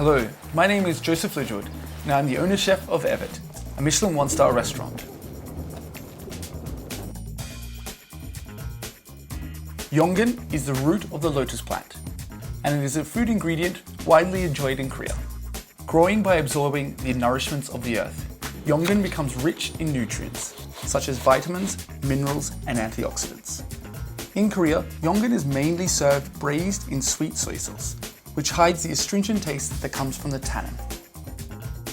Hello, my name is Joseph Lijoud, and I'm the owner chef of EBIT, a Michelin one-star restaurant. Yeongeun is the root of the lotus plant, and it is a food ingredient widely enjoyed in Korea. Growing by absorbing the nourishments of the earth, Yeongeun becomes rich in nutrients, such as vitamins, minerals, and antioxidants. In Korea, Yeongeun is mainly served braised in sweet soy sauce, which hides the astringent taste that comes from the tannin.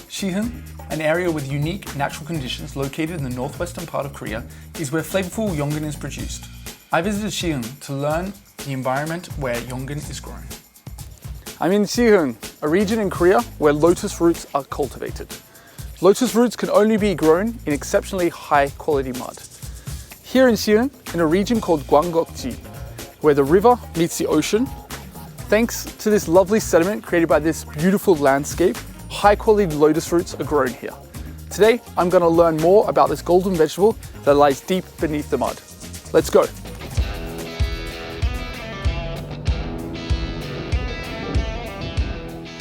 Siheon, an area with unique natural conditions located in the northwestern part of Korea, is where flavorful Yeongeun is produced. I visited Siheon to learn the environment where Yeongeun is grown. I'm in Siheon, a region in Korea where lotus roots are cultivated. Lotus roots can only be grown in exceptionally high quality mud. Here in Siheon, in a region called Gwanggokji, where the river meets the ocean, thanks to this lovely sediment created by this beautiful landscape, high quality lotus roots are grown here. Today, I'm going to learn more about this golden vegetable that lies deep beneath the mud. Let's go.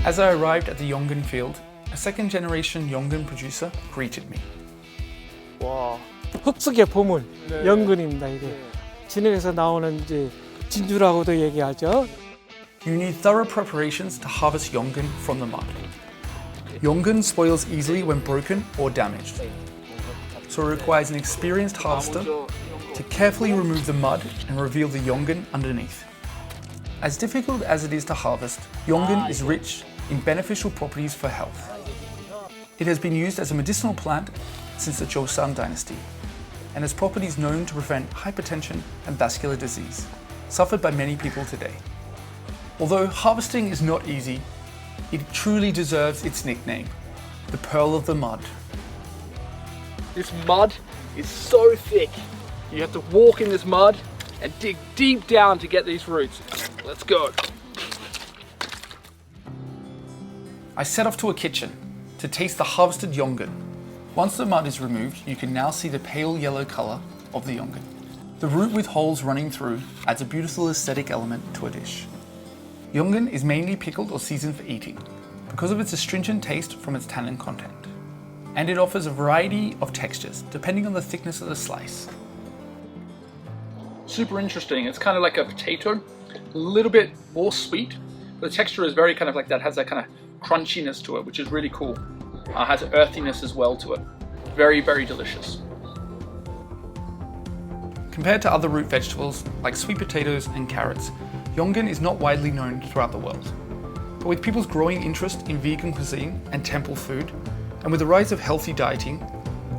As I arrived at the Yeongeun field, a second generation Yeongeun producer greeted me. 와, 흡수계 보물 연근입니다. 이게 진흙에서 나오는 이제 진주라고도 얘기하죠. You need thorough preparations to harvest Yeongeun from the mud. Yeongeun spoils easily when broken or damaged, so it requires an experienced harvester to carefully remove the mud and reveal the Yeongeun underneath. As difficult as it is to harvest, Yeongeun is rich in beneficial properties for health. It has been used as a medicinal plant since the Joseon dynasty, and has properties known to prevent hypertension and vascular disease, suffered by many people today. Although harvesting is not easy, it truly deserves its nickname, the Pearl of the Mud. This mud is so thick. You have to walk in this mud and dig deep down to get these roots. Let's go. I set off to a kitchen to taste the harvested Yeongeun. Once the mud is removed, you can now see the pale yellow color of the Yeongeun. The root with holes running through adds a beautiful aesthetic element to a dish. Yeongeun is mainly pickled or seasoned for eating because of its astringent taste from its tannin content. And it offers a variety of textures depending on the thickness of the slice. Super interesting. It's kind of like a potato, a little bit more sweet. But the texture is very kind of like that, has that kind of crunchiness to it, which is really cool. Has earthiness as well to it. Very, very delicious. Compared to other root vegetables like sweet potatoes and carrots, Yeongeun is not widely known throughout the world. But with people's growing interest in vegan cuisine and temple food, and with the rise of healthy dieting,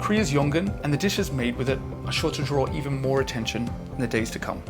Korea's Yeongeun and the dishes made with it are sure to draw even more attention in the days to come.